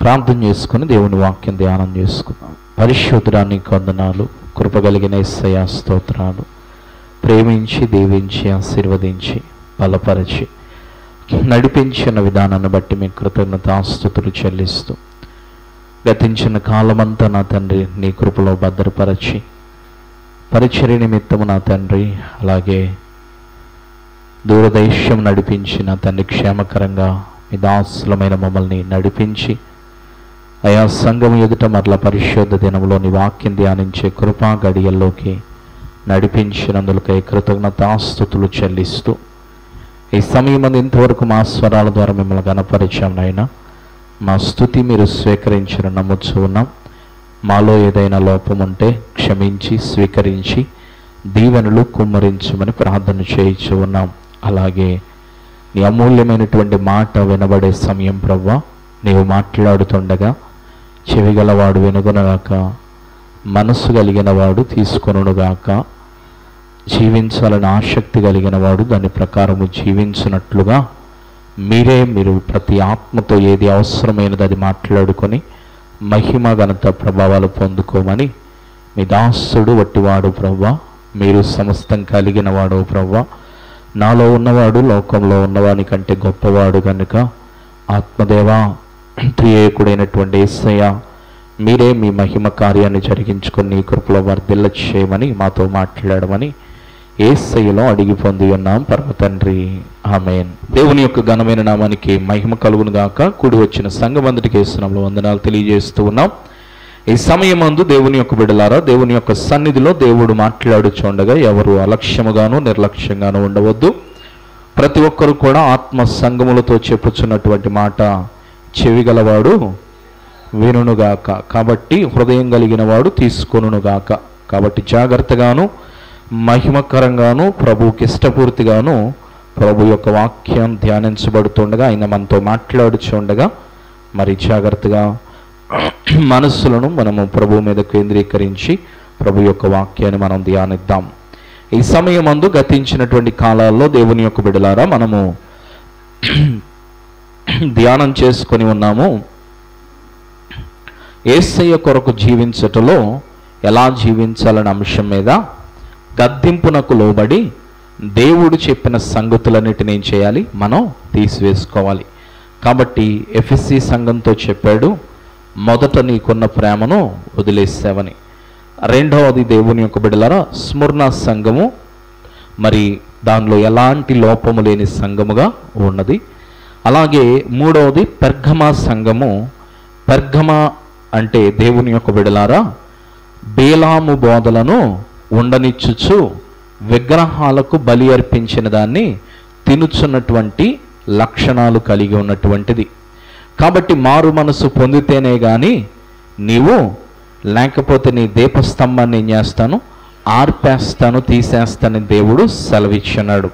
ప్రార్థన చేసుకుని దేవుని వాక్యం ధ్యానం చేసుకున్నాం. పరిశుద్ధుడా నీకు వందనాలు, కృపగలిగిన యేసయ్యా స్తోత్రాలు. ప్రేమించి దీవించి ఆశీర్వదించి బలపరిచి నడిపించిన విధానాన్ని బట్టి మీ కృతజ్ఞతాస్తుతులు చెల్లిస్తూ గతించిన కాలమంతా నా తండ్రి నీ కృపలో భద్రపరచి పరిచర్య నిమిత్తము నా తండ్రి, అలాగే దూరదేశం నడిపించి నా తండ్రి క్షేమకరంగా మీ దాసులమైన మమ్మల్ని నడిపించి అయా సంఘం ఎదుట మరల పరిశుద్ధ దినములో నీ వాక్యం ధ్యానించే కృపా గడియల్లోకి నడిపించినందులకై కృతజ్ఞతాస్తుతులు చెల్లిస్తూ ఈ సమయం ఇంతవరకు మా స్వరాల ద్వారా మిమ్మల్ని గణపరిచాం నాయనా. మా స్తుతి మీరు స్వీకరించిన నమ్ముచూ ఉన్నాం. మాలో ఏదైనా లోపం ఉంటే క్షమించి స్వీకరించి దీవెనలు కుమ్మరించమని ప్రార్థన చేయించు ఉన్నాం. అలాగే నీ అమూల్యమైనటువంటి మాట వినబడే సమయం ప్రభువా, నీవు మాట్లాడుతుండగా చెవిగలవాడు వినుగొనగాక, మనస్సు కలిగిన వాడు తీసుకొనుగాక, జీవించాలని ఆసక్తి కలిగిన వాడు దాని ప్రకారము జీవించినట్లుగా మీరు ప్రతి ఆత్మతో ఏది అవసరమైనది అది మాట్లాడుకొని మహిమ ఘనత ప్రభావాలు పొందుకోమని మీ దాసుడు వట్టివాడు ప్రభువా, మీరు సమస్తం కలిగిన వాడు ప్రభువా, నాలో ఉన్నవాడు లోకంలో ఉన్నవాని కంటే గొప్పవాడు కనుక ఆత్మదేవా త్రియేకుడైనటువంటి యేసయ్య మీరే మీ మహిమ కార్యాన్ని జరిగించుకొని నీ కృపలో వర్ధిల్ల చేయమని మాతో మాట్లాడమని యేసయ్యలో అడిగి పొంది ఉన్నాం పరమ తండ్రి, ఆమేన్. దేవుని యొక్క ఘనమైన నామానికి మహిమ కలుగును గాక. కూడి వచ్చిన సంఘమందరికి యేసునామములో వందనాలు తెలియజేస్తూ ఉన్నాం. ఈ సమయమందు దేవుని యొక్క బిడ్డలారా, దేవుని యొక్క సన్నిధిలో దేవుడు మాట్లాడుచుండగా ఎవరు అలక్ష్యముగాను నిర్లక్ష్యంగాను ఉండవద్దు. ప్రతి ఒక్కరు కూడా ఆత్మ సంగములతో చెప్పుచున్నటువంటి మాట చెవిగలవాడు వినుగాక, కాబట్టి హృదయం కలిగిన వాడు తీసుకొనుగాక. కాబట్టి జాగ్రత్తగాను మహిమకరంగాను ప్రభువుకి ఇష్టపూర్తిగాను ప్రభు యొక్క వాక్యం ధ్యానించబడుతుండగా ఆయన మనతో మాట్లాడుచుండగా మరి జాగ్రత్తగా మనస్సులను మనము ప్రభు మీద కేంద్రీకరించి ప్రభు యొక్క వాక్యాన్ని మనం ధ్యానిద్దాం. ఈ సమయమందు గతించినటువంటి కాలాల్లో దేవుని యొక్క బిడ్డలారా మనము ధ్యానం చేసుకొని ఉన్నాము. యేసయ్య కొరకు జీవించటంలో ఎలా జీవించాలనే అంశం మీద గద్దింపునకు లోబడి దేవుడు చెప్పిన సంగతులన్నిటిని ఏం చేయాలి, మనం తీసివేసుకోవాలి. కాబట్టి ఎఫెసీ సంఘంతో చెప్పాడు, మొదట నీకున్న ప్రేమను వదిలేసావని. రెండవది దేవుని యొక్క బిడ్డలారా స్ముర్ణ సంఘము, మరి దానిలో ఎలాంటి లోపము లేని సంఘముగా ఉన్నది. అలాగే మూడవది పెర్గమా సంఘము. పెర్గమా అంటే దేవుని యొక్క బిడ్డలారా బేలాము బోధలను ఉండనిచ్చుచు విగ్రహాలకు బలి అర్పించిన దాన్ని తినుచున్నటువంటి లక్షణాలు కలిగి ఉన్నటువంటిది. కాబట్టి మారు మనసు పొందితేనే కానీ నీవు, లేకపోతే నీ దీపస్తంభాన్ని ఏం చేస్తాను, ఆర్పేస్తాను, తీసేస్తానని దేవుడు సెలవిచ్చున్నాడు.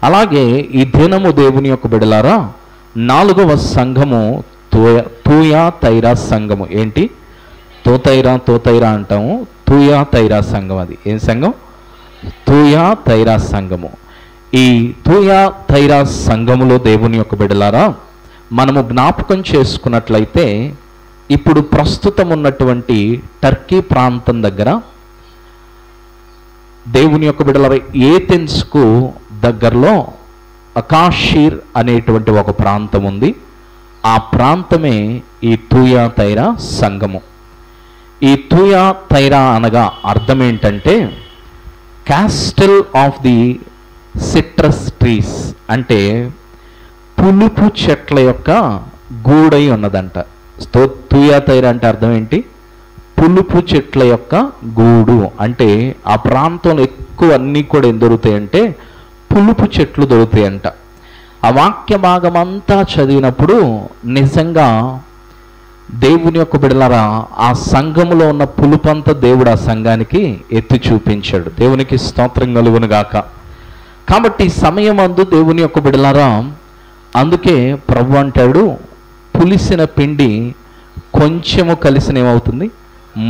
అలాగే ఈ దినము దేవుని యొక్క బిడలారా 4వ సంఘము తూయా తైరా సంఘము. ఏంటి తోతైరా అంటాము, తూయా తైరా సంఘం. అది ఏం సంఘం? తూయా తైరా సంఘము. ఈ తూయా తైరా సంఘములో దేవుని యొక్క బిడ్డలారా మనము జ్ఞాపకం చేసుకున్నట్లయితే ఇప్పుడు ప్రస్తుతం ఉన్నటువంటి టర్కీ ప్రాంతం దగ్గర దేవుని యొక్క బిడ్డలారా ఏథెన్స్కు దగ్గరలో అకాషీర్ అనేటువంటి ఒక ప్రాంతం ఉంది. ఆ ప్రాంతమే ఈ తూయా తైరా సంఘము. ఈ తూయా తైరా అనగా అర్థం ఏంటంటే castle of the citrus trees, అంటే పులుపు చెట్ల యొక్క గూడై ఉన్నదంట. తూయా తైరా అంటే అర్థం ఏంటి? పులుపు చెట్ల యొక్క గూడు. అంటే ఆ ప్రాంతంలో ఎక్కువ అన్నీ కూడా ఏం దొరుకుతాయంటే పులుపు చెట్లు దొరుకుతాయంట. ఆ వాక్య భాగం అంతా చదివినప్పుడు నిజంగా దేవుని యొక్క బిడ్డలారా ఆ సంఘములో ఉన్న పులుపంతా దేవుడు ఆ సంఘానికి ఎత్తి చూపించాడు. దేవునికి స్తోత్రం కలుగును గాక. కాబట్టి సమయమందు దేవుని యొక్క బిడ్డలారా అందుకే ప్రభు అంటాడు, పులిసిన పిండి కొంచెము కలిసిన ఏమవుతుంది,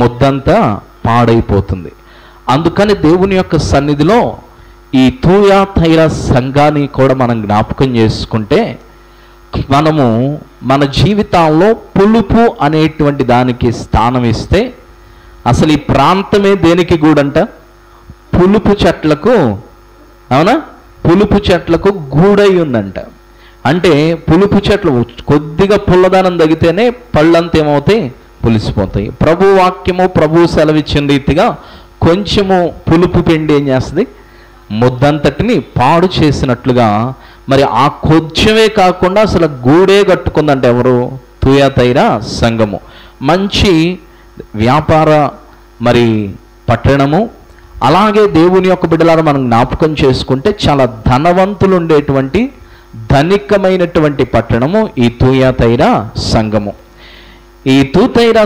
ముద్దంతా పాడైపోతుంది. అందుకని దేవుని యొక్క సన్నిధిలో ఈ తూయా తైరా సంఘాన్ని కూడా మనం జ్ఞాపకం చేసుకుంటే మనము మన జీవితాల్లో పులుపు అనేటువంటి దానికి స్థానం ఇస్తే, అసలు ఈ ప్రాంతమే దేనికి గూడంట? పులుపు చెట్లకు, అవునా, పులుపు చెట్లకు గూడై ఉందంట. అంటే పులుపు చెట్లు కొద్దిగా పుల్లదనం తగితేనే పళ్ళంతా ఏమవుతాయి? పులిసిపోతాయి. ప్రభు వాక్యము, ప్రభు సెలవిచ్చిన రీతిగా కొంచెము పులుపు పిండి ఏం చేస్తుంది? ముద్దంతటిని పాడు చేసినట్లుగా మరి ఆ కొంచెమే కాకుండా అసలు గూడే కట్టుకుందంటే ఎవరు? తుయతైరా సంఘము. మంచి వ్యాపార మరి పట్టణము. అలాగే దేవుని యొక్క బిడ్డలారా మనం జ్ఞాపకం చేసుకుంటే చాలా ధనవంతులు ఉండేటువంటి ధనికమైనటువంటి పట్టణము ఈ తుయతైరా సంఘము. ఈ తుయతైరా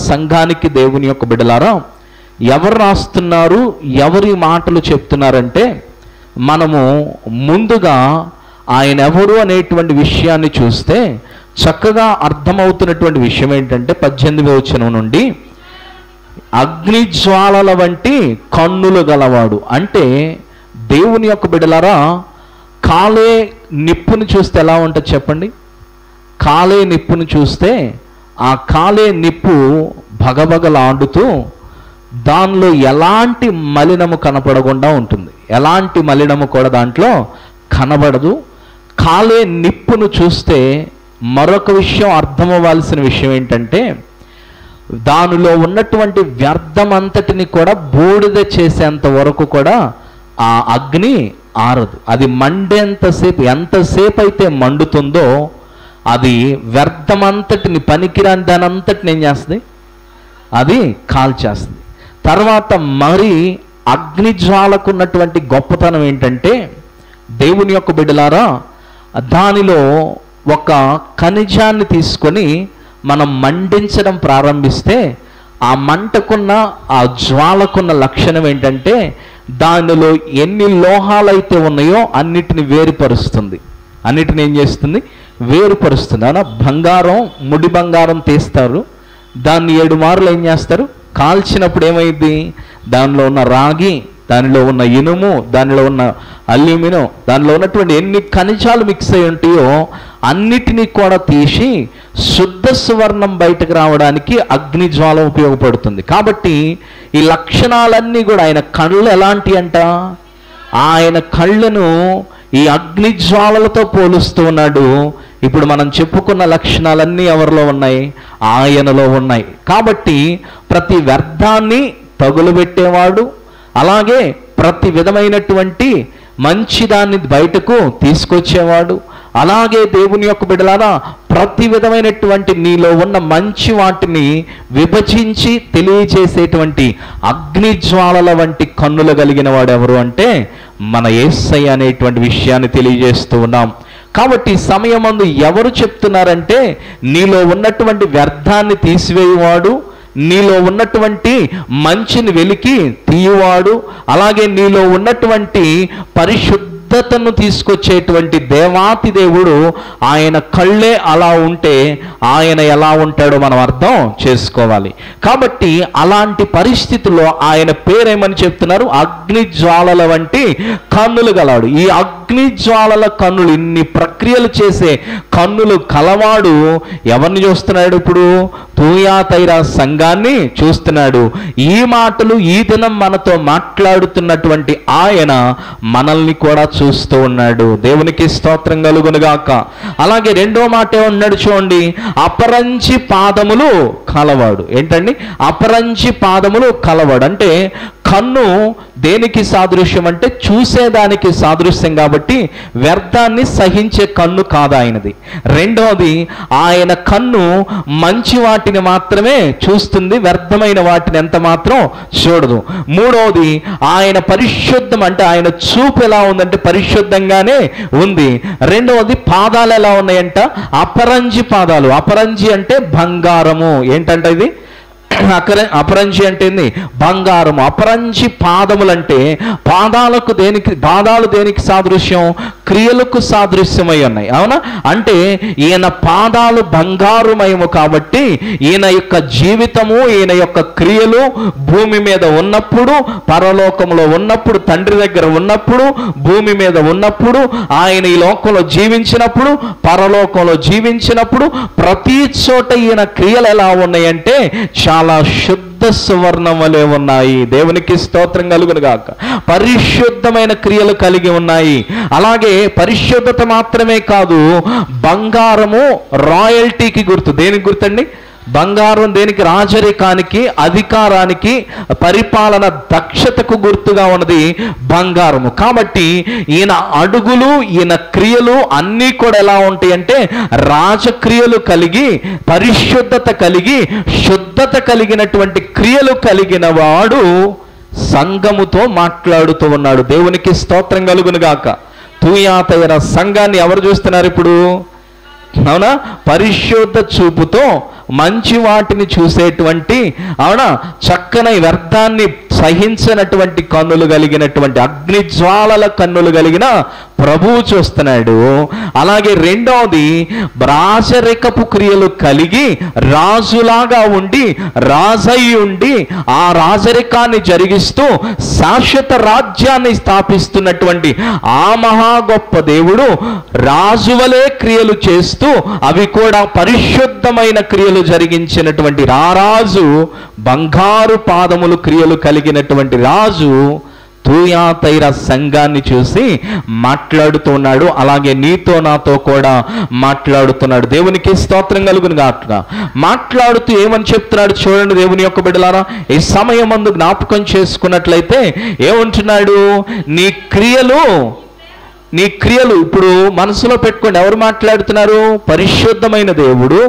సంఘానికి దేవుని యొక్క బిడ్డలారా ఎవరు రాస్తున్నారు, ఎవరి మాటలు చెప్తున్నారంటే, మనము ముందుగా ఆయన ఎవరు అనేటువంటి విషయాన్ని చూస్తే చక్కగా అర్థమవుతున్నటువంటి విషయం ఏంటంటే 18వ వచనం నుండి, అగ్నిజ్వాలల వంటి కన్నులు గలవాడు. అంటే దేవుని యొక్క బిడ్డలారా, కాలే నిప్పును చూస్తే ఎలా ఉంటుంది చెప్పండి? కాలే నిప్పును చూస్తే ఆ కాలే నిప్పు భగభగలాడుతూ దానిలో ఎలాంటి మలినము కనపడకుండా ఉంటుంది. ఎలాంటి మలినము కూడా దాంట్లో కనబడదు. కాలే నిప్పును చూస్తే మరొక విషయం అర్థమవ్వాల్సిన విషయం ఏంటంటే, దానిలో ఉన్నటువంటి వ్యర్థమంతటిని కూడా బూడిద చేసేంత వరకు కూడా ఆ అగ్ని ఆరదు. అది మండేంతసేపు, ఎంతసేపు అయితే మండుతుందో అది వ్యర్థమంతటిని, పనికిరాని దానంతటిని ఏం చేస్తుంది? అది కాల్చేస్తుంది. తర్వాత మరి అగ్నిజ్వాలకు ఉన్నటువంటి గొప్పతనం ఏంటంటే, దేవుని యొక్క బిడ్డలారా, దానిలో ఒక ఖనిజాన్ని తీసుకొని మనం మండించడం ప్రారంభిస్తే ఆ మంటకున్న, ఆ జ్వాలకున్న లక్షణం ఏంటంటే, దానిలో ఎన్ని లోహాలైతే ఉన్నాయో అన్నిటిని వేరుపరుస్తుంది. అన్నిటిని ఏం చేస్తుంది? వేరుపరుస్తుంది. అలా బంగారం, ముడి బంగారం తీస్తారు, దాన్ని 7 మార్లు ఏం చేస్తారు? కాల్చినప్పుడు ఏమైంది? దానిలో ఉన్న రాగి, దానిలో ఉన్న ఇనుము, దానిలో ఉన్న అల్యూమినియం, దానిలో ఉన్నటువంటి ఎన్ని ఖనిజాలు మిక్స్ అయి ఉంటాయో అన్నిటినీ కూడా తీసి శుద్ధ సువర్ణం బయటకు రావడానికి అగ్నిజ్వాల ఉపయోగపడుతుంది. కాబట్టి ఈ లక్షణాలన్నీ కూడా ఆయన కళ్ళు ఎలాంటి అంట? ఆయన కళ్ళను ఈ అగ్నిజ్వాలలతో పోలుస్తూ ఉన్నాడు. ఇప్పుడు మనం చెప్పుకున్న లక్షణాలన్నీ ఎవరిలో ఉన్నాయి? ఆయనలో ఉన్నాయి. కాబట్టి ప్రతి వ్యర్థాన్ని తగులుబెట్టేవాడు, అలాగే ప్రతి విధమైనటువంటి మంచిదాన్ని బయటకు తీసుకొచ్చేవాడు, అలాగే దేవుని యొక్క బిడ్డలారా ప్రతి విధమైనటువంటి నీలో ఉన్న మంచి వాటిని విభజించి తెలియజేసేటువంటి అగ్నిజ్వాలల వంటి కన్నులు కలిగిన వాడు ఎవరు అంటే మన యేసయ్య అనేటువంటి విషయాన్ని తెలియజేస్తూ ఉన్నాం. కాబట్టి సమయమందు ఎవరు చెప్తున్నారంటే, నీలో ఉన్నటువంటి వ్యర్థాన్ని తీసివేయువాడు, నీలో ఉన్నటువంటి మంచిని వెలికి తీయువాడు, అలాగే నీలో ఉన్నటువంటి పరిశుద్ధతను తీసుకొచ్చేటువంటి దేవాతి దేవుడు, ఆయన కళ్ళే అలా ఉంటే ఆయన ఎలా ఉంటాడో మనం అర్థం చేసుకోవాలి. కాబట్టి అలాంటి పరిస్థితుల్లో ఆయన పేరేమని చెప్తున్నారు? అగ్నిజ్వాలల వంటి కన్నులు గలవాడు. ఈ అగ్నిజ్వాలల కన్నులు, ఇన్ని ప్రక్రియలు చేసే కన్నులు కలవాడు ఎవరిని చూస్తున్నాడు? ఇప్పుడు తుయతైరా సంఘాన్ని చూస్తున్నాడు. ఈ మాటలు ఈ దినం మనతో మాట్లాడుతున్నటువంటి ఆయన మనల్ని కూడా చూస్తూ ఉన్నాడు. దేవునికి స్తోత్రం కలుగునుగాక. అలాగే రెండో మాట ఏమన్నాడు చూడండి, అపరంజి పాదములు కలవాడు. ఏంటండి? అపరంజి పాదములు కలవాడు అంటే కన్ను దేనికి సాదృశ్యం అంటే చూసేదానికి సాదృశ్యం. కాబట్టి వ్యర్థాన్ని సహించే కన్ను కాదు ఆయనది. రెండవది, ఆయన కన్ను మంచి వాటిని మాత్రమే చూస్తుంది, వ్యర్థమైన వాటిని ఎంత మాత్రం చూడదు. మూడవది, ఆయన పరిశుద్ధం అంటే ఆయన చూపు ఎలా ఉందంటే పరిశుద్ధంగానే ఉంది. రెండవది, పాదాలు ఎలా ఉన్నాయంట? అపరంజి పాదాలు. అపరంజి అంటే బంగారము. ఏంటంటే ఇది అపరంజి అంటే బంగారం. అపరంజి పాదములంటే పాదాలు దేనికి సాదృశ్యం? క్రియలకు సాదృశ్యమై ఉన్నాయి. అవునా? అంటే ఈయన పాదాలు బంగారుమయము కాబట్టి ఈయన యొక్క జీవితము, ఈయన యొక్క క్రియలు భూమి మీద ఉన్నప్పుడు, పరలోకంలో ఉన్నప్పుడు, తండ్రి దగ్గర ఉన్నప్పుడు, భూమి మీద ఉన్నప్పుడు, ఆయన ఈ లోకంలో జీవించినప్పుడు, పరలోకంలో జీవించినప్పుడు, ప్రతి చోట ఈయన క్రియలు ఎలా ఉన్నాయంటే చాలా శుద్ధ సువర్ణం వలె ఉన్నాయి. దేవునికి స్తోత్రం కలుగును గాక. పరిశుద్ధమైన క్రియలు కలిగి ఉన్నాయి. అలాగే పరిశుద్ధత మాత్రమే కాదు, బంగారము రాయల్టీకి గుర్తు. దేనికి గుర్తండి? బంగారం దేనికి? రాజరికానికి, అధికారానికి, పరిపాలన దక్షతకు గుర్తుగా ఉన్నది బంగారము. కాబట్టి ఈయన అడుగులు, ఈయన క్రియలు అన్నీ కూడా ఎలా ఉంటాయి అంటే రాజక్రియలు కలిగి, పరిశుద్ధత కలిగి, శుద్ధత కలిగినటువంటి క్రియలు కలిగిన వాడు సంఘముతో మాట్లాడుతూ ఉన్నాడు. దేవునికి స్తోత్రం కలుగును గాక. తూయాతైన సంఘాన్ని ఎవరు చూస్తున్నారు ఇప్పుడు? అవునా? పరిశుద్ధ చూపుతో మంచి వాటిని చూసేటువంటి, అవునా, చక్కని వ్యర్థాన్ని సహించినటువంటి కన్నులు కలిగినటువంటి, అగ్నిజ్వాలల కన్నులు కలిగిన ప్రభువు చూస్తున్నాడు. అలాగే రెండవది, రాజరికపు క్రియలు కలిగి రాజులాగా ఉండి, రాజయ్యి ఉండి, ఆ రాజరికాన్ని జరిగిస్తూ శాశ్వత రాజ్యాన్ని స్థాపిస్తున్నటువంటి ఆ మహా గొప్ప దేవుడు రాజువలే క్రియలు చేస్తూ అవి కూడా పరిశుద్ధమైన క్రియలు జరిగించినటువంటి రారాజు, బంగారు పాదములు క్రియలు కలిగినటువంటి రాజు తూయాతైర సంఘాన్ని చూసి మాట్లాడుతున్నాడు. అలాగే నీతో నాతో కూడా మాట్లాడుతున్నాడు. దేవునికి స్తోత్రం కలుగును గాక. మాట్లాడుతూ ఏమని చెప్తున్నాడు చూడండి దేవుని యొక్క బిడ్డలారా. ఈ సమయం ముందు జ్ఞాపకం చేసుకున్నట్లయితే ఏమంటున్నాడు? నీ క్రియలు ఇప్పుడు మనసులో పెట్టుకోండి. ఎవరు మాట్లాడుతున్నారు? పరిశుద్ధమైన దేవుడు,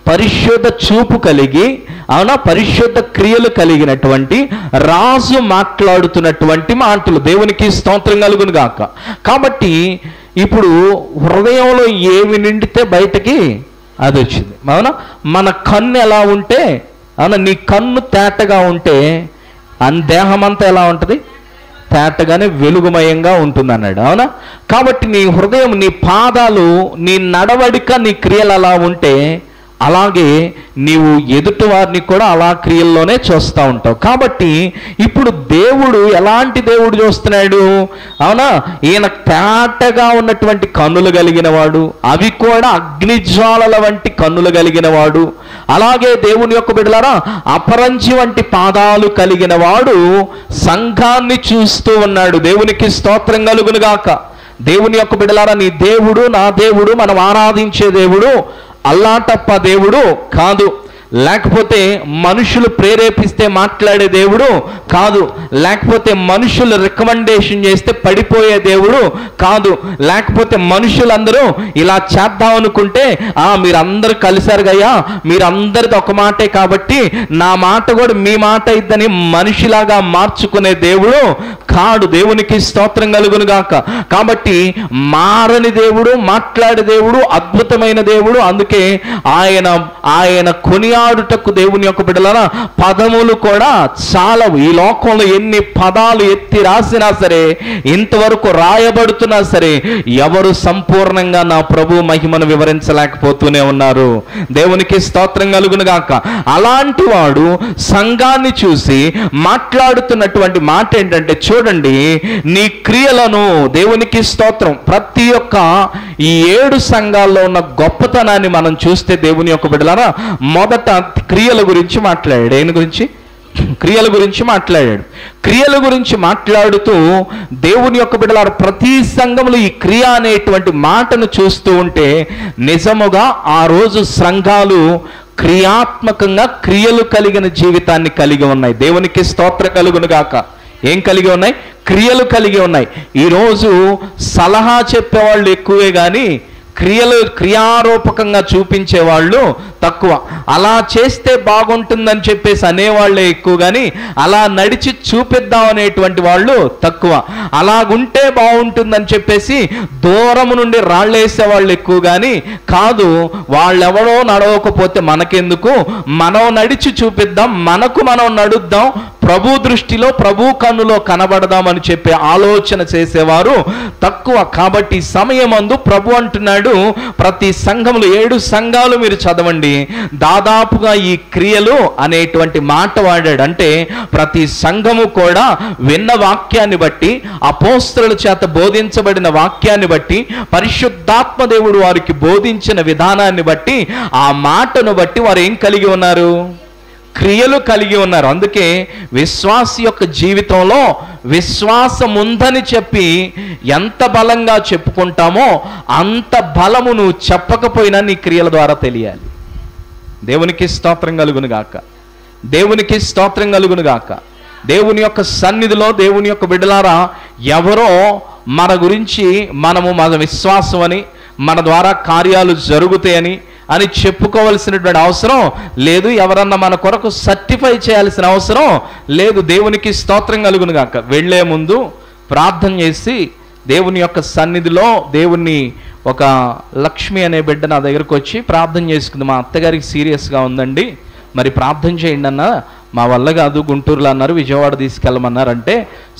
పరిశుద్ధ చూపు కలిగి, అవునా, పరిశుద్ధ క్రియలు కలిగినటువంటి రాజు మాట్లాడుతున్నటువంటి మాటలు. దేవునికి స్తోత్రం కలుగును గాక. కాబట్టి ఇప్పుడు హృదయంలో ఏమి నిండితే బయటకి అది వచ్చింది. అవునా? మన కన్ను ఎలా ఉంటే, అవునా, నీ కన్ను తేటగా ఉంటే దేహం అంతా ఎలా ఉంటుంది? తేటగానే వెలుగుమయంగా ఉంటుంది అన్నాడు. అవునా? కాబట్టి నీ హృదయం, నీ పాదాలు, నీ నడవడిక, నీ క్రియలు అలా ఉంటే అలాగే నీవు ఎదుటి వారిని కూడా అలా క్రియల్లోనే చూస్తూ ఉంటావు. కాబట్టి ఇప్పుడు దేవుడు ఎలాంటి దేవుడు చూస్తున్నాడు? అవునా? ఈయన తేటగా ఉన్నటువంటి కన్నులు కలిగిన వాడు, అవి కూడా అగ్నిజ్వాలల వంటి కన్నులు కలిగిన వాడు. అలాగే దేవుని యొక్క బిడ్డలారా, అపరంజి వంటి పాదాలు కలిగిన వాడు సంఘాన్ని చూస్తూ ఉన్నాడు. దేవునికి స్తోత్రం కలుగును గాక. దేవుని యొక్క బిడ్డలారా, నీ దేవుడు, నా దేవుడు, మనం ఆరాధించే దేవుడు అల్లాటప్ప దేవుడు కాదు. లేకపోతే మనుషులు ప్రేరేపిస్తే మాట్లాడే దేవుడు కాదు. లేకపోతే మనుషులు రికమెండేషన్ చేస్తే పడిపోయే దేవుడు కాదు. లేకపోతే మనుషులందరూ ఇలా చేద్దాం అనుకుంటే మీరందరూ కలిశారు గయ్యా, మీరందరిది ఒక మాటే కాబట్టి నా మాట కూడా మీ మాట ఇద్దని మనిషిలాగా మార్చుకునే దేవుడు కాడు. దేవునికి స్తోత్రం కలుగును గాక. కాబట్టి మారని దేవుడు, మాట్లాడే దేవుడు, అద్భుతమైన దేవుడు. అందుకే ఆయన కొనియాడుటకు దేవుని యొక్క బిడ్డలారా పదములు కూడా చాలవు. ఈ లోకంలో ఎన్ని పదాలు ఎత్తి రాసినా సరే, ఇంతవరకు రాయబడుతున్నా సరే, ఎవరు సంపూర్ణంగా నా ప్రభు మహిమను వివరించలేకపోతూనే ఉన్నారు. దేవునికి స్తోత్రం కలుగును గాక. అలాంటి వాడు సంఘాన్ని చూసి మాట్లాడుతున్నటువంటి మాట ఏంటంటే, చూడండి నీ క్రియలను, దేవునికి స్తోత్రం, ప్రతి ఒక్క ఈ 7 సంఘాల్లో ఉన్న గొప్పతనాన్ని మనం చూస్తే దేవుని యొక్క బిడ్డలారా, మొదట క్రియల గురించి మాట్లాడాడు. దేని గురించి? క్రియల గురించి మాట్లాడాడు. క్రియల గురించి మాట్లాడుతూ దేవుని యొక్క బిడ్డలారా, ప్రతి సంఘంలో ఈ క్రియ అనేటువంటి మాటను చూస్తూ ఉంటే నిజముగా ఆ రోజు సంఘాలు క్రియాత్మకంగా క్రియలు కలిగిన జీవితాన్ని కలిగి ఉన్నాయి. దేవునికి స్తోత్రం కలుగును గాక. ఏం కలిగి ఉన్నాయి? క్రియలు కలిగి ఉన్నాయి. ఈరోజు సలహా చెప్పేవాళ్ళు ఎక్కువే కానీ క్రియారూపకంగా చూపించే వాళ్ళు తక్కువ. అలా చేస్తే బాగుంటుందని చెప్పేసి అనేవాళ్ళే ఎక్కువ, కానీ అలా నడిచి చూపిద్దాం అనేటువంటి వాళ్ళు తక్కువ. అలాగుంటే బాగుంటుందని చెప్పేసి దూరం నుండి రాళ్ళేసే వాళ్ళు ఎక్కువ, కానీ కాదు వాళ్ళెవడో నడవకపోతే మనకెందుకు, మనం నడిచి చూపిద్దాం, మనకు మనం నడుద్దాం, ప్రభు దృష్టిలో ప్రభు కన్నులో కనబడదామని చెప్పే ఆలోచన చేసేవారు తక్కువ. కాబట్టి సమయమందు ప్రభు అంటున్నాడు, ప్రతి సంఘములు 7 సంఘాలు మీరు చదవండి, దాదాపుగా ఈ క్రియలు అనేటువంటి మాట వాడాడు. అంటే ప్రతి సంఘము కూడా విన్న వాక్యాన్ని బట్టి, అపోస్తలుల చేత బోధించబడిన వాక్యాన్ని బట్టి, పరిశుద్ధాత్మ దేవుడు వారికి బోధించిన విధానాన్ని బట్టి, ఆ మాటను బట్టి వారు ఏం కలిగి ఉన్నారు, క్రియలు కలిగి ఉన్నారు. అందుకే విశ్వాస యొక్క జీవితంలో విశ్వాసం ఉందని చెప్పి ఎంత బలంగా చెప్పుకుంటామో అంత బలము నువ్వు చెప్పకపోయినా నీ క్రియల ద్వారా తెలియాలి. దేవునికి స్తోత్రం కలుగును గాక, దేవునికి స్తోత్రం కలుగును గాక. దేవుని యొక్క సన్నిధిలో దేవుని యొక్క బిడ్డలారా, ఎవరో మన గురించి మన విశ్వాసం అని, మన ద్వారా కార్యాలు జరుగుతాయని అని చెప్పుకోవలసినటువంటి అవసరం లేదు. ఎవరన్నా మన కొరకు సర్టిఫై చేయాల్సిన అవసరం లేదు. దేవునికి స్తోత్రం కలుగును గాక. వెళ్ళే ముందు ప్రార్థన చేసి దేవుని యొక్క సన్నిధిలో, దేవుని ఒక లక్ష్మి అనే బిడ్డ నా దగ్గరకు వచ్చి ప్రార్థన చేసుకుంది, మా అత్తగారికి సీరియస్గా ఉందండి, మరి ప్రార్థన చేయండి అన్న, మా వల్ల కాదు, గుంటూరులో అన్నారు, విజయవాడ తీసుకెళ్ళమన్నారంటే,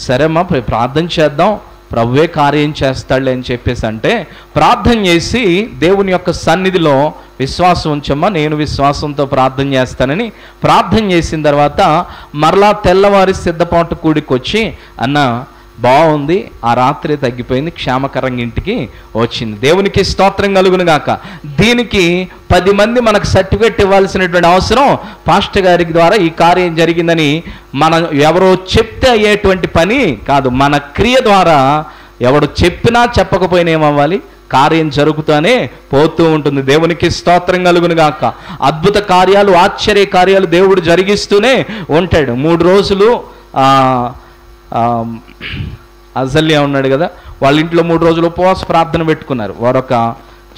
సరేమ్మా ప్రార్థన చేద్దాం, ప్రభువే కార్యం చేస్తాడులే అని చెప్పేసి అంటే ప్రార్థన చేసి దేవుని యొక్క సన్నిధిలో విశ్వాసం ఉంచమ్మా, నేను విశ్వాసంతో ప్రార్థన చేస్తానని ప్రార్థన చేసిన తర్వాత మరలా తెల్లవారి సిద్ధపాటు కూడికి వచ్చి, అన్న బాగుంది, ఆ రాత్రి తగ్గిపోయింది, క్షేమకరంగా ఇంటికి వచ్చింది. దేవునికి స్తోత్రం కలుగును గాక. దీనికి 10 మంది మనకు సర్టిఫికెట్ ఇవ్వాల్సినటువంటి అవసరం పాస్టర్ గారికి ద్వారా ఈ కార్యం జరిగిందని మనం ఎవరో చెప్తే అయ్యేటువంటి పని కాదు. మన క్రియ ద్వారా ఎవడు చెప్పినా చెప్పకపోయినా ఏమవ్వాలి, కార్యం జరుగుతూనే పోతూ ఉంటుంది. దేవునికి స్తోత్రం కలుగును గాక. అద్భుత కార్యాలు, ఆశ్చర్య కార్యాలు దేవుడు జరిగిస్తూనే ఉంటాడు. 3 రోజులు అజల్యా ఉన్నాడు కదా, వాళ్ళ ఇంట్లో 3 రోజులు ఉపవాస ప్రార్థన పెట్టుకున్నారు. వారు ఒక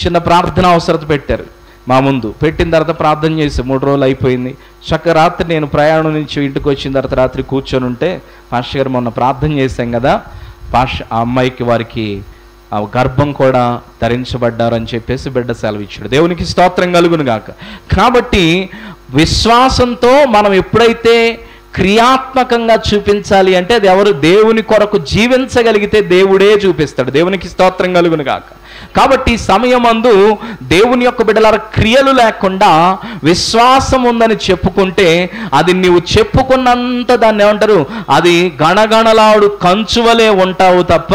చిన్న ప్రార్థన అవసరత పెట్టారు మా ముందు. పెట్టిన తర్వాత ప్రార్థన చేసి 3 రోజులు అయిపోయింది. చక్క రాత్రి నేను ప్రయాణం నుంచి ఇంటికి వచ్చిన తర్వాత రాత్రి కూర్చొని ఉంటే, పాస్టర్ గారు మొన్న ప్రార్థన చేశాం కదా, ఆ అమ్మాయికి వారికి గర్భం కూడా ధరించబడ్డారని చెప్పేసి బిడ్డ సెలవు ఇచ్చాడు. దేవునికి స్తోత్రం కలుగును గాక. కాబట్టి విశ్వాసంతో మనం ఎప్పుడైతే క్రియాత్మకంగా చూపించాలి అంటే, అది ఎవరు దేవుని కొరకు జీవించగలిగితే దేవుడే చూపిస్తాడు. దేవునికి స్తోత్రం కలుగును గాక. కాబట్టి సమయమందు దేవుని యొక్క బిడ్డలారా, క్రియలు లేకుండా విశ్వాసం ఉందని చెప్పుకుంటే అది నీవు చెప్పుకున్నంత దాన్ని ఏమంటారు, అది గణగణలాడు కంచువలే ఉంటావు తప్ప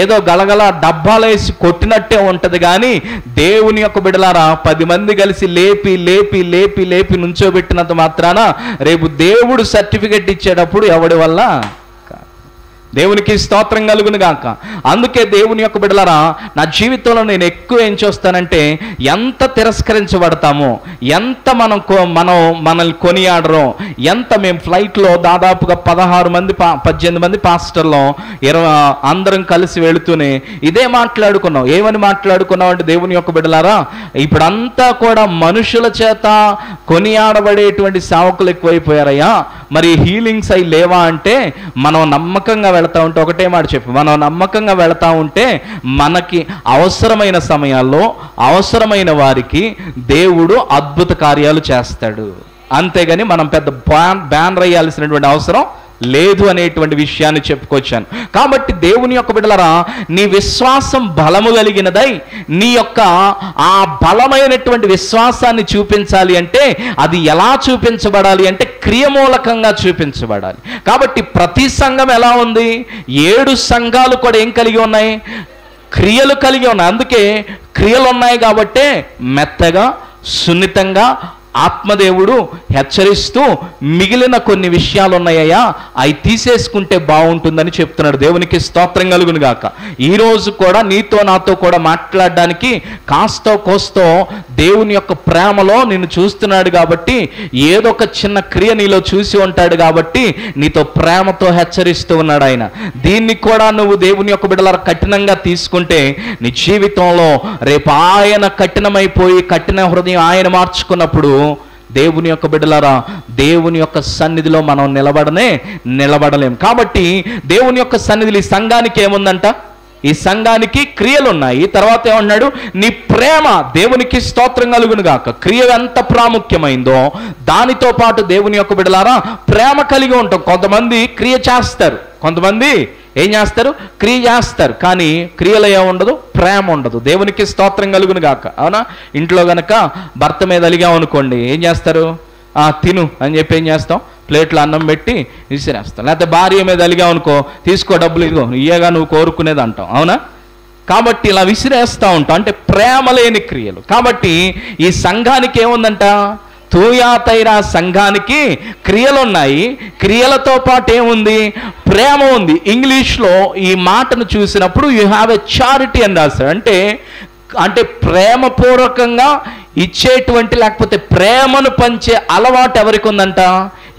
ఏదో గలగల డబ్బాలేసి కొట్టినట్టే ఉంటుంది. కానీ దేవుని యొక్క బిడ్డలారా, 10 మంది కలిసి లేపి లేపి లేపి లేపి నుంచోబెట్టినంత మాత్రాన రేపు దేవుడు సర్టిఫికెట్ ఇచ్చేటప్పుడు ఎవడి వల్ల, దేవునికి స్తోత్రం కలుగును గాక. అందుకే దేవుని యొక్క బిడ్డలారా, నా జీవితంలో నేను ఎక్కువ ఏం చూస్తానంటే, ఎంత తిరస్కరించబడతామో, ఎంత మనల్ని కొనియాడరో, ఎంత మేము ఫ్లైట్లో దాదాపుగా 18 మంది పాస్టర్లో 20 అందరం కలిసి వెళుతూనే ఇదే మాట్లాడుకున్నాం. ఏమని మాట్లాడుకున్నాం అంటే, దేవుని యొక్క బిడ్డలారా, ఇప్పుడంతా కూడా మనుషుల చేత కొనియాడబడేటువంటి సేవకులు ఎక్కువైపోయారయ్యా, మరి హీలింగ్స్ అయి లేవా అంటే, మనం నమ్మకంగా వెళతా ఉంటే, ఒకటే మాట చెప్పి, మనం నమ్మకంగా వెళతా ఉంటే మనకి అవసరమైన సమయాల్లో అవసరమైన వారికి దేవుడు అద్భుత కార్యాలు చేస్తాడు. అంతేగాని మనం పెద్ద బ్యానర్ అయ్యాల్సినటువంటి అవసరం లేదు అనేటువంటి విషయాన్ని చెప్పుకొచ్చాను. కాబట్టి దేవుని యొక్క బిడ్డలారా, నీ విశ్వాసం బలము కలిగినదై నీ యొక్క ఆ బలమైనటువంటి విశ్వాసాన్ని చూపించాలి అంటే అది ఎలా చూపించబడాలి అంటే క్రియమూలకంగా చూపించబడాలి. కాబట్టి ప్రతి సంఘం ఎలా ఉంది, 7 సంఘాలు కూడా ఏం కలిగి ఉన్నాయి, క్రియలు కలిగి ఉన్నాయి. అందుకే క్రియలు ఉన్నాయి కాబట్టే మెత్తగా, సున్నితంగా, ఆత్మదేవుడు హెచ్చరిస్తూ మిగిలిన కొన్ని విషయాలు ఉన్నాయ్యా, అవి తీసేసుకుంటే బాగుంటుందని చెప్తున్నాడు. దేవునికి స్తోత్రం కలుగును గాక. ఈరోజు కూడా నీతో నాతో కూడా మాట్లాడడానికి కాస్తో కోస్తో దేవుని యొక్క ప్రేమలో నిన్ను చూస్తున్నాడు కాబట్టి, ఏదో ఒక చిన్న క్రియ నీలో చూసి ఉంటాడు కాబట్టి నీతో ప్రేమతో హెచ్చరిస్తూ ఉన్నాడు ఆయన. దీన్ని కూడా నువ్వు దేవుని యొక్క బిడ్డలారా కఠినంగా తీసుకుంటే నీ జీవితంలో రేపు ఆయన కఠినమైపోయి కఠిన హృదయం ఆయన మార్చుకున్నప్పుడు దేవుని యొక్క బిడ్డలారా దేవుని యొక్క సన్నిధిలో మనం నిలబడలేం. కాబట్టి దేవుని యొక్క సన్నిధిలో ఈ సంఘానికి ఏముందంట? ఈ సంఘానికి క్రియలు ఉన్నాయి. తర్వాత ఏమన్నాడు? నీ ప్రేమ. దేవునికి స్తోత్రం కలుగును గాక. క్రియ ఎంత ప్రాముఖ్యమైందో దానితో పాటు దేవుని యొక్క బిడ్డలారా ప్రేమ కలిగి ఉంటాం. కొంతమంది క్రియ చేస్తారు, కొంతమంది ఏం చేస్తారు? క్రియ చేస్తారు, కానీ క్రియలో ఏముండదు? ప్రేమ ఉండదు. దేవునికి స్తోత్రం కలుగును గాక. అవునా? ఇంట్లో గనక భర్త మీద అలిగామనుకోండి, ఏం చేస్తారు? తిను అని చెప్పి ఏం చేస్తాం? ప్లేట్లో అన్నం పెట్టి విసిరేస్తాం. లేకపోతే భార్య మీద అలిగామనుకో, తీసుకో డబ్బులు, ఇదిగో ఇయ్యగా నువ్వు కోరుకునేది అంటాం. అవునా? కాబట్టి ఇలా విసిరేస్తూ ఉంటాం, అంటే ప్రేమ లేని క్రియలు. కాబట్టి ఈ సంఘానికి ఏముందంట? తూయాతైరా సంఘానికి క్రియలు ఉన్నాయి. క్రియలతో పాటు ఏముంది? ప్రేమ ఉంది. ఇంగ్లీష్లో ఈ మాటను చూసినప్పుడు యూ హ్యావ్ ఎ చారిటీ అని రాశారు. అంటే ప్రేమపూర్వకంగా ఇచ్చేటువంటి లేకపోతే ప్రేమను పంచే అలవాటు ఎవరికి ఉందంట?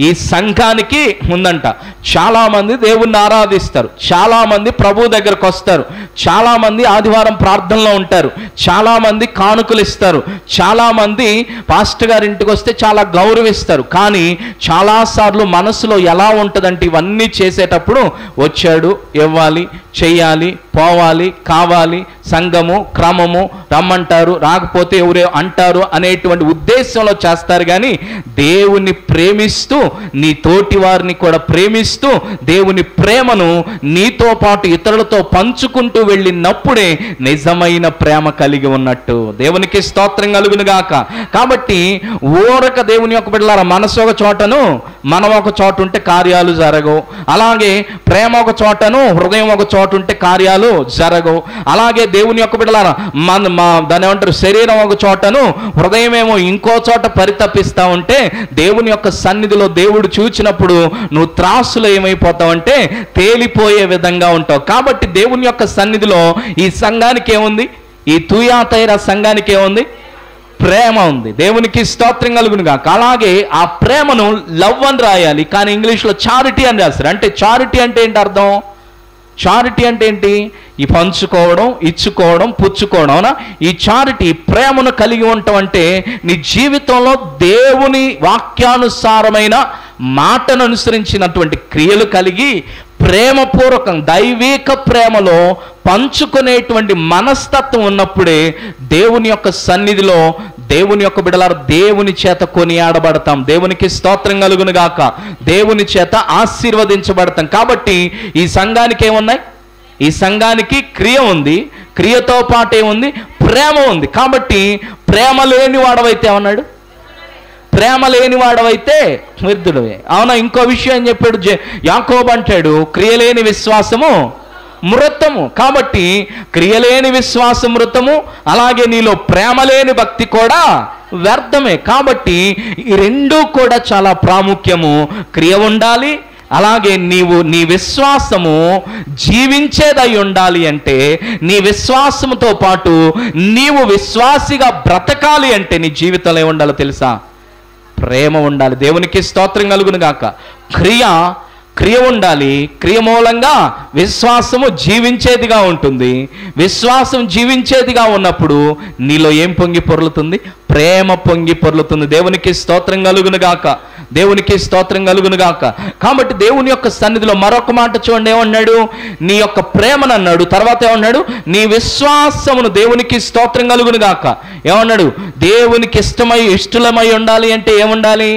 ఈ సంఘానికి ఉందంట. చాలామంది దేవుణ్ణి ఆరాధిస్తారు, చాలామంది ప్రభు దగ్గరకు వస్తారు, చాలామంది ఆదివారం ప్రార్థనలో ఉంటారు, చాలామంది కానుకలు ఇస్తారు, చాలామంది పాస్టర్ గారి ఇంటికి వస్తే చాలా గౌరవిస్తారు. కానీ చాలాసార్లు మనసులో ఎలా ఉంటుందంటే ఇవన్నీ చేసేటప్పుడు వచ్చాడు, ఇవ్వాలి, చెయ్యాలి, పోవాలి, కావాలి, సంఘము క్రమము, రమ్మంటారు, రాకపోతే ఎవరే అంటారు అనేటువంటి ఉద్దేశంలో చేస్తారు. కానీ దేవుణ్ణి ప్రేమిస్తూ నీ తోటి వారిని కూడా ప్రేమిస్తూ దేవుని ప్రేమను నీతో పాటు ఇతరులతో పంచుకుంటూ వెళ్ళినప్పుడే నిజమైన ప్రేమ కలిగి ఉన్నట్టు. దేవునికి స్తోత్రం కలుగును గాక. కాబట్టి ఊరక దేవుని యొక్క బిడ్డలారా మనసు ఒక చోటను మనం ఒక చోట ఉంటే కార్యాలు జరగవు. అలాగే ప్రేమ ఒక చోటను హృదయం ఒక చోట ఉంటే కార్యాలు జరగవు. అలాగే దేవుని యొక్క బిడ్డలారా దాని ఏమంటారు, శరీరం ఒక చోటను హృదయం ఏమో ఇంకో చోట పరితపిస్తా ఉంటే దేవుని యొక్క సన్నిధిలో దేవుడు చూచినప్పుడు నువ్వు త్రాసులో ఏమైపోతావంటే తేలిపోయే విధంగా ఉంటావు. కాబట్టి దేవుని యొక్క సన్నిధిలో ఈ సంఘానికి ఏముంది? ఈ తూయాతైరా సంఘానికి ఏముంది? ప్రేమ ఉంది. దేవునికి స్తోత్రం కలుగును గాక. అలాగే ఆ ప్రేమను లవ్ అని రాయాలి, కానీ ఇంగ్లీష్లో చారిటీ అని రాస్తారు. అంటే చారిటీ అంటే ఏంటి అర్థం? చారిటీ అంటే ఏంటి? ఈ పంచుకోవడం, ఇచ్చుకోవడం, పుచ్చుకోవడం. అవునా? ఈ చారిటీ ప్రేమను కలిగి ఉండటం అంటే నీ జీవితంలో దేవుని వాక్యానుసారమైన మాటను అనుసరించినటువంటి క్రియలు కలిగి ప్రేమపూర్వకం దైవిక ప్రేమలో పంచుకునేటువంటి మనస్తత్వం ఉన్నప్పుడే దేవుని యొక్క సన్నిధిలో దేవుని యొక్క బిడ్డలారా దేవుని చేత కొనియాడబడతాం. దేవునికి స్తోత్రం కలుగును గాక. దేవుని చేత ఆశీర్వదించబడతాం. కాబట్టి ఈ సంఘానికి ఏమున్నాయి? ఈ సంఘానికి క్రియ ఉంది, క్రియతో పాటు ఏముంది? ప్రేమ ఉంది. కాబట్టి ప్రేమ లేని వాడవైతే ఏమన్నాడు? ప్రేమ లేని వాడవైతే వ్యర్థుడవే. అవునా? ఇంకో విషయం ఏం చెప్పాడు? యాకోబు అంటాడు, క్రియలేని విశ్వాసము మృతము. కాబట్టి క్రియలేని విశ్వాసం మృతము, అలాగే నీలో ప్రేమ లేని భక్తి కూడా వ్యర్థమే. కాబట్టి ఈ రెండూ కూడా చాలా ప్రాముఖ్యము. క్రియ ఉండాలి, అలాగే నీ విశ్వాసము జీవించేదై ఉండాలి. అంటే నీ విశ్వాసముతో పాటు నీవు విశ్వాసిగా బ్రతకాలి అంటే నీ జీవితంలో ఏముండాలో తెలుసా? ప్రేమ ఉండాలి. దేవునికి స్తోత్రం కలుగును గాక. క్రియ ఉండాలి. క్రియ మూలంగా విశ్వాసము జీవించేదిగా ఉంటుంది. విశ్వాసం జీవించేదిగా ఉన్నప్పుడు నీలో ఏం పొంగి పొర్లుతుంది? ప్రేమ పొంగి పొర్లుతుంది. దేవునికి స్తోత్రం కలుగును గాక. దేవునికి స్తోత్రం కలుగును గాక. కాబట్టి దేవుని యొక్క సన్నిధిలో మరొక మాట చూడండి, ఏమన్నాడు? నీ యొక్క ప్రేమను అన్నాడు. తర్వాత ఏమన్నాడు? నీ విశ్వాసమును. దేవునికి స్తోత్రం కలుగును గాక. ఏమన్నాడు? దేవునికి ఇష్టలమై ఉండాలి అంటే ఏముండాలి?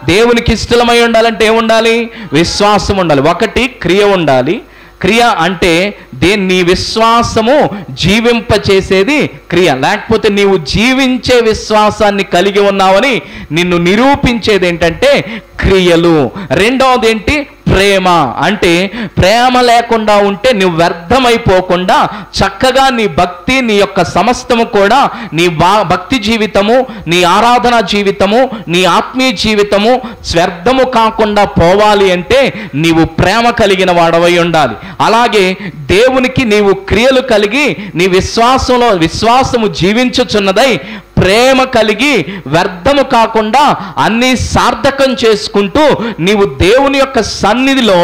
దేవునికి ఇష్టలమై ఉండాలంటే ఏముండాలి? విశ్వాసం ఉండాలి. ఒకటి క్రియ ఉండాలి. క్రియ అంటే నీ విశ్వాసము జీవింపచేసేది క్రియ. లేకపోతే నీవు జీవించే విశ్వాసాన్ని కలిగి ఉన్నావని నిన్ను నిరూపించేది ఏంటంటే క్రియలు. రెండవది ఏంటి? ప్రేమ. అంటే ప్రేమ లేకుండా ఉంటే నువ్వు వ్యర్థమైపోకుండా చక్కగా నీ భక్తి, నీ యొక్క సమస్తము కూడా, నీ భక్తి జీవితము, నీ ఆరాధన జీవితము, నీ ఆత్మీయ జీవితము వ్యర్థము కాకుండా పోవాలి అంటే నీవు ప్రేమ కలిగిన వాడవై ఉండాలి. అలాగే దేవునికి నీవు క్రియలు కలిగి నీ విశ్వాసము జీవించుచున్నదై ప్రేమ కలిగి వ్యర్థము కాకుండా అన్నీ సార్థకం చేసుకుంటూ నీవు దేవుని యొక్క సన్నిధిలో,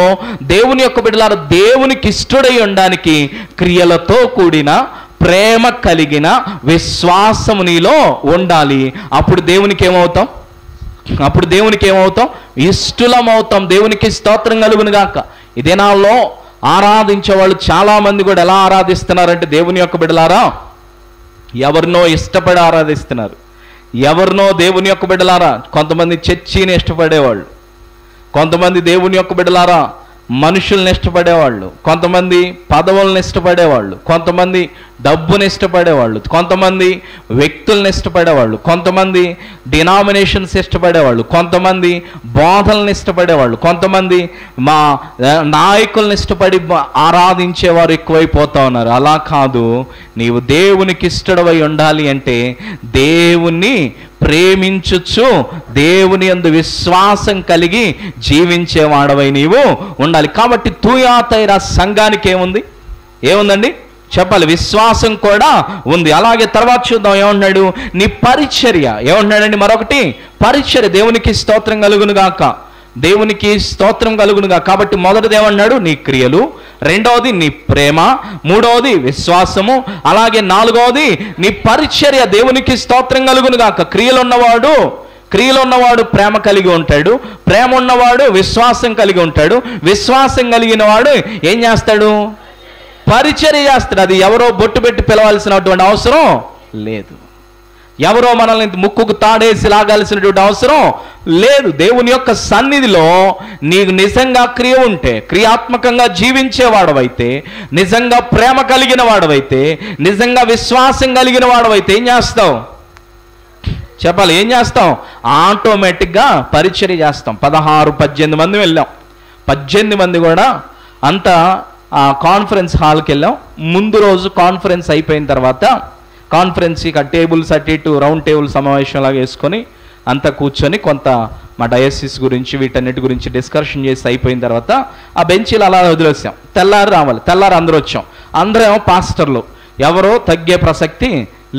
దేవుని యొక్క బిడ్డలారా, దేవునికి ఇష్టడై ఉండడానికి క్రియలతో కూడిన ప్రేమ కలిగిన విశ్వాసము నీలో ఉండాలి. అప్పుడు దేవునికి ఏమవుతాం? ఇష్టలమవుతాం. దేవునికి స్తోత్రం కలుగును గాక. ఈ దినాల్లో ఆరాధించే వాళ్ళు చాలా మంది కూడా ఎలా ఆరాధిస్తున్నారంటే, దేవుని యొక్క బిడ్డలారా, ఎవరినో ఇష్టపడి ఆరాధిస్తున్నారు. ఎవరినో దేవుని యొక్క బిడ్డలారా, కొంతమంది చర్చిని ఇష్టపడేవాళ్ళు, కొంతమంది దేవుని యొక్క బిడ్డలారా మనుషుల్ని ఇష్టపడేవాళ్ళు, కొంతమంది పదవులను ఇష్టపడేవాళ్ళు, కొంతమంది డబ్బుని ఇష్టపడేవాళ్ళు, కొంతమంది వ్యక్తులను ఇష్టపడేవాళ్ళు, కొంతమంది డినామినేషన్స్ ఇష్టపడేవాళ్ళు, కొంతమంది బోధనలను ఇష్టపడేవాళ్ళు, కొంతమంది మా నాయకులను ఇష్టపడి ఆరాధించేవారు ఎక్కువైపోతా ఉన్నారు. అలా కాదు, నీవు దేవునికి ఇష్టడవై ఉండాలి అంటే దేవుణ్ణి ప్రేమించుచు దేవుని యందు విశ్వాసం కలిగి జీవించేవాడవై నీవు ఉండాలి. కాబట్టి తూయాతైరా సంఘానికి ఏముందండి చెప్పాలి, విశ్వాసం కూడా ఉంది. అలాగే తర్వాత చూద్దాం ఏమంటున్నాడు, నీ పరిచర్య. ఏమంటున్నాడండి మరొకటి, పరిచర్య. దేవునికి స్తోత్రం కలుగునుగాక, దేవునికి స్తోత్రం కలుగునుగా. కాబట్టి మొదటిది ఏమన్నాడు, నీ క్రియలు, రెండవది నీ ప్రేమ, మూడవది విశ్వాసము, అలాగే నాలుగవది నీ పరిచర్య. దేవునికి స్తోత్రం కలుగునుగాక. క్రియలు ఉన్నవాడు ప్రేమ కలిగి ఉంటాడు, ప్రేమ ఉన్నవాడు విశ్వాసం కలిగి ఉంటాడు, విశ్వాసం కలిగిన వాడు ఏం చేస్తాడు, పరిచర్య చేస్తాడు. అది ఎవరో బొట్టు పెట్టి పిలవాల్సినటువంటి అవసరం లేదు, ఎవరో మనల్ని ముక్కుకు తాడేసి లాగాల్సినటువంటి అవసరం లేదు. దేవుని యొక్క సన్నిధిలో నీకు నిజంగా క్రియ ఉంటే, క్రియాత్మకంగా జీవించేవాడవైతే, నిజంగా ప్రేమ కలిగిన వాడవైతే, నిజంగా విశ్వాసం కలిగిన వాడవైతే ఏం చేస్తావు చెప్పాలి, ఏం చేస్తాం, ఆటోమేటిక్గా పరిచర్య చేస్తాం. 16-18 మంది వెళ్ళాం. 18 మంది కూడా అంతా కాన్ఫరెన్స్ హాల్కి వెళ్ళాం. ముందు రోజు కాన్ఫరెన్స్ అయిపోయిన తర్వాత కాన్ఫరెన్స్ ఇక టేబుల్స్ అటు ఇటు రౌండ్ టేబుల్ సమావేశంలాగా వేసుకొని అంతా కూర్చొని కొంత మా డయాసిస్ గురించి వీటన్నిటి గురించి డిస్కషన్ చేసి అయిపోయిన తర్వాత ఆ బెంచీలు అలా వదిలేసాం. తెల్లారు అందరూ వచ్చాం. అందరూ పాస్టర్లు, ఎవరో తగ్గే ప్రసక్తి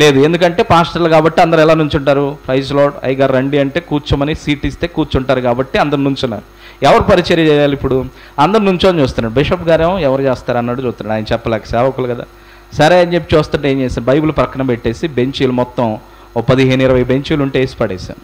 లేదు. ఎందుకంటే పాస్టర్లు కాబట్టి అందరూ ఎలా నుంచుంటారు, ప్రైజ్ లార్డ్ అయ్యగారు రండి అంటే కూర్చోమని సీట్ ఇస్తే కూర్చుంటారు కాబట్టి అందరు నుంచున్నారు. ఎవరు పరిచర్య చేయాలి ఇప్పుడు, అందరు నుంచొని చూస్తున్నాడు. బిషప్ గారేమో ఎవరు చేస్తారు అన్నాడు చూస్తున్నాడు. ఆయన చెప్పలేక సేవకులు కదా, సరే అని చూస్తుంటే ఏం చేశాను, బైబిల్ పక్కన పెట్టేసి బెంచీలు మొత్తం 15-20 బెంచీలు ఉంటే వేసి పడేశాను.